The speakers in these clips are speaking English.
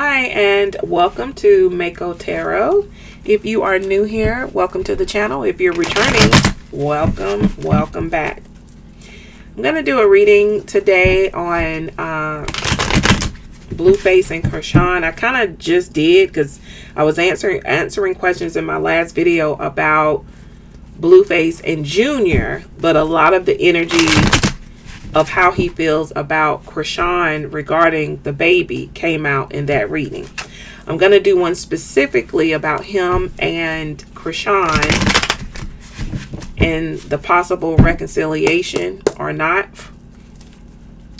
Hi, and welcome to Maco Tarot. If you are new here, welcome to the channel. If you're returning, welcome back. I'm going to do a reading today on Blueface and Chrisean. I kind of just did because I was answering questions in my last video about Blueface and Junior, but a lot of the energy of how he feels about Chrisean regarding the baby came out in that reading. I'm going to do one specifically about him and Chrisean and the possible reconciliation or not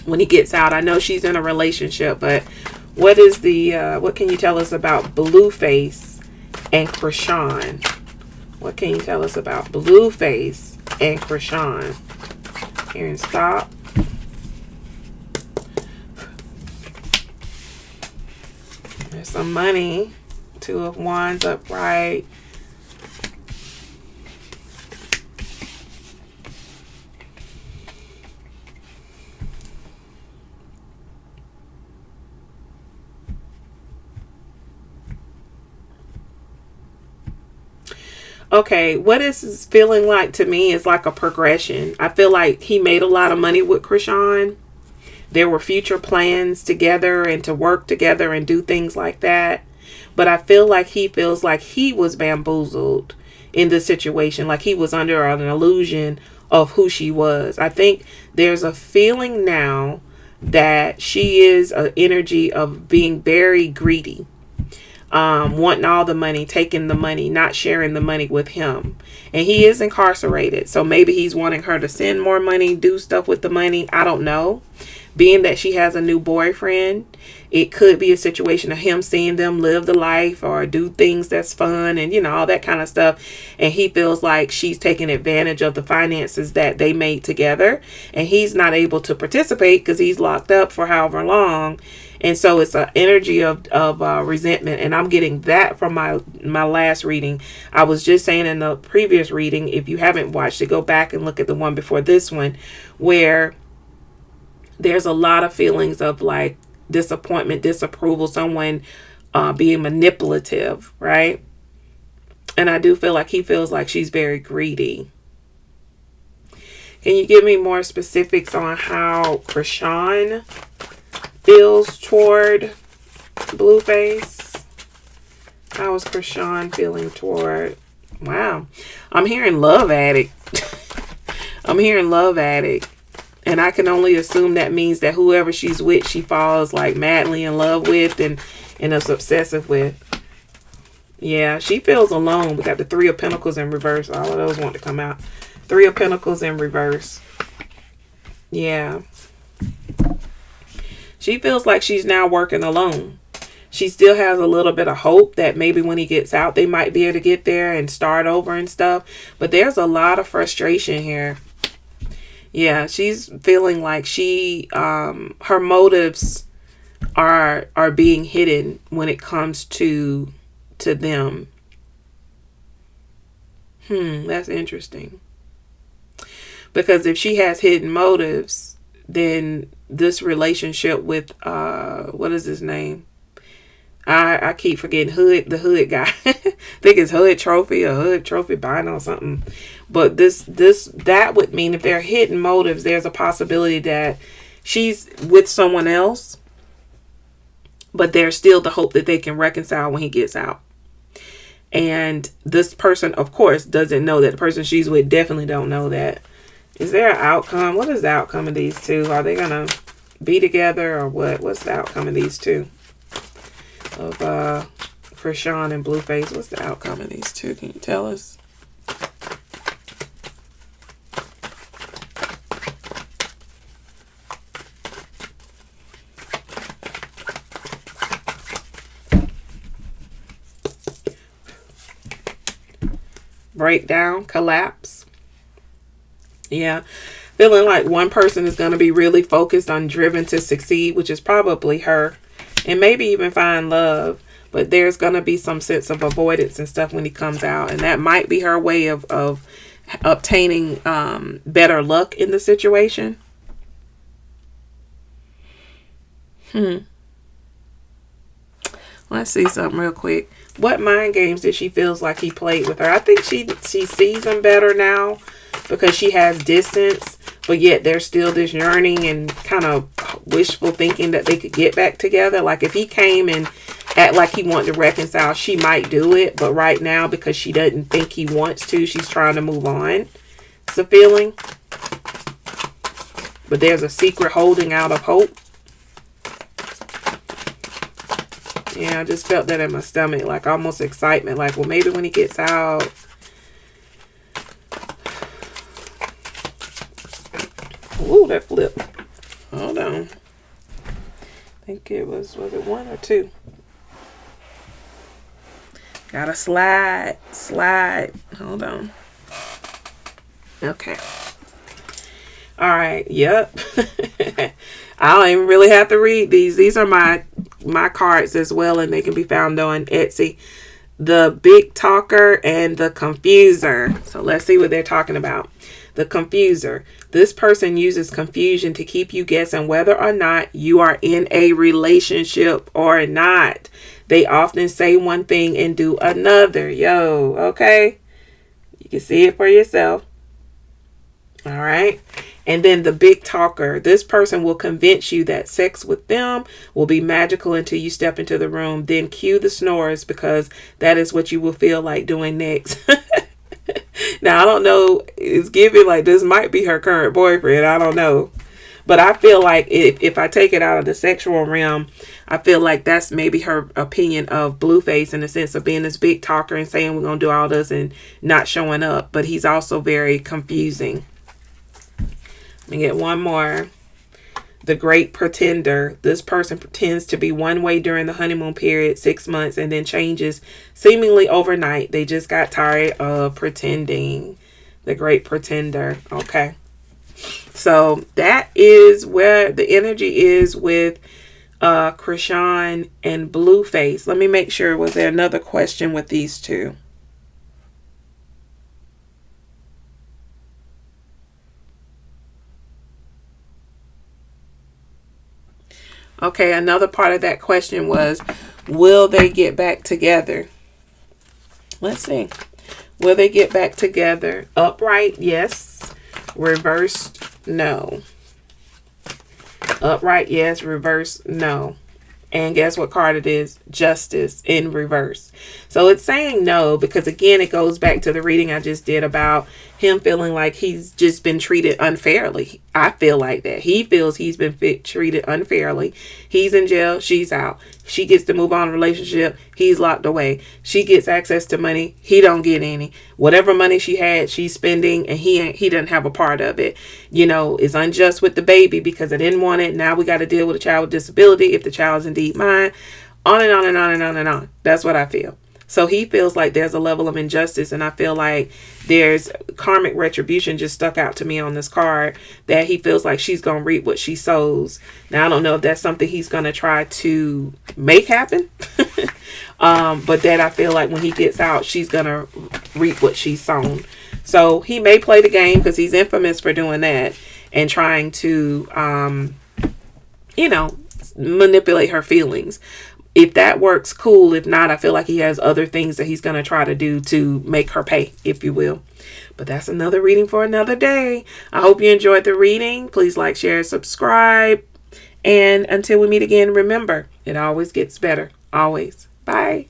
when he gets out. I know she's in a relationship, but what can you tell us about Blueface and Chrisean? What can you tell us about Blueface and Chrisean? Here and stop. There's some money. Two of Wands upright. Okay, what this is feeling like to me is like a progression. I feel like he made a lot of money with Chrisean. There were future plans together and to work together and do things like that. But I feel like he feels like he was bamboozled in this situation. Like he was under an illusion of who she was. I think there's a feeling now that she is an energy of being very greedy. Wanting all the money, taking the money, not sharing the money with him. And he is incarcerated. So maybe he's wanting her to send more money, do stuff with the money. I don't know. Being that she has a new boyfriend, it could be a situation of him seeing them live the life or do things that's fun and, all that kind of stuff. And he feels like she's taking advantage of the finances that they made together. And he's not able to participate because he's locked up for however long. And so it's an energy of resentment. And I'm getting that from my last reading. I was just saying in the previous reading, if you haven't watched it, go back and look at the one before this one, where there's a lot of feelings of like disappointment, disapproval, someone being manipulative, right? And I do feel like he feels like she's very greedy. Can you give me more specifics on how Chrisean feels toward Blueface? How is Chrisean feeling toward... Wow. I'm hearing love addict. I'm hearing love addict. And I can only assume that means that whoever she's with, she falls like madly in love with and is obsessive with. Yeah, she feels alone. We got the Three of Pentacles in reverse. All of those want to come out. Three of Pentacles in reverse. Yeah. She feels like she's now working alone. She still has a little bit of hope that maybe when he gets out, they might be able to get there and start over and stuff. But there's a lot of frustration here. Yeah, she's feeling like her motives are being hidden when it comes to them. That's interesting. Because if she has hidden motives, then this relationship with what is his name? I keep forgetting the Hood guy. I think it's Hood Trophy or Hood Trophy Bino or something. But that would mean if there are hidden motives, there's a possibility that she's with someone else, but there's still the hope that they can reconcile when he gets out. And this person, of course, doesn't know that. The person she's with definitely don't know that. Is there an outcome? What is the outcome of these two? Are they gonna be together or what? What's the outcome of these two? Of Chrisean and Blueface. What's the outcome of these two? Can you tell us? Breakdown, collapse. Yeah. Feeling like one person is going to be really focused on driven to succeed, which is probably her. And maybe even find love. But there's going to be some sense of avoidance and stuff when he comes out. And that might be her way of obtaining better luck in the situation. Let's see something real quick. What mind games did she feels like he played with her? I think she sees him better now because she has distance, but yet there's still this yearning and kind of wishful thinking that they could get back together. Like if he came and act like he wanted to reconcile, she might do it, but right now because she doesn't think he wants to, she's trying to move on. It's a feeling. But there's a secret holding out of hope. Yeah, I just felt that in my stomach, like almost excitement. Like, well, maybe when he gets out. Ooh, that flipped. Hold on. I think it was it 1 or 2? Gotta slide. Hold on. Okay. All right. Yep. I don't even really have to read these. These are my cards as well, and they can be found on Etsy. The Big Talker and the Confuser. So let's see what they're talking about. The Confuser. This person uses confusion to keep you guessing whether or not you are in a relationship or not. They often say one thing and do another. Yo, okay? You can see it for yourself. All right. And then the Big Talker. This person will convince you that sex with them will be magical until you step into the room. Then cue the snores because that is what you will feel like doing next. Now, I don't know. It's giving like this might be her current boyfriend. I don't know. But I feel like if I take it out of the sexual realm, I feel like that's maybe her opinion of Blueface in the sense of being this big talker and saying we're going to do all this and not showing up. But he's also very confusing. Let me get one more. The Great Pretender. This person pretends to be one way during the honeymoon period, 6 months, and then changes seemingly overnight. They just got tired of pretending. The Great Pretender. Okay. So that is where the energy is with Chrisean and Blueface. Let me make sure. Was there another question with these two? Okay, another part of that question was, will they get back together? Let's see. Will they get back together? Upright, yes. Reversed, no. Upright, yes. Reversed, no. And guess what card it is? Justice in reverse. So it's saying no because, again, it goes back to the reading I just did about him feeling like he's just been treated unfairly. I feel like that. He feels he's been treated unfairly. He's in jail. She's out. She gets to move on in a relationship. He's locked away. She gets access to money. He don't get any. Whatever money she had, she's spending, and he doesn't have a part of it. You know, it's unjust with the baby because I didn't want it. Now we got to deal with a child with disability if the child is indeed mine. On and on and on and on and on. That's what I feel. So he feels like there's a level of injustice, and I feel like there's karmic retribution just stuck out to me on this card that he feels like she's going to reap what she sows. Now, I don't know if that's something he's going to try to make happen, but that I feel like when he gets out, she's going to reap what she's sown. So he may play the game because he's infamous for doing that and trying to, manipulate her feelings. If that works, cool. If not, I feel like he has other things that he's going to try to do to make her pay, if you will. But that's another reading for another day. I hope you enjoyed the reading. Please like, share, subscribe. And until we meet again, remember, it always gets better. Always. Bye.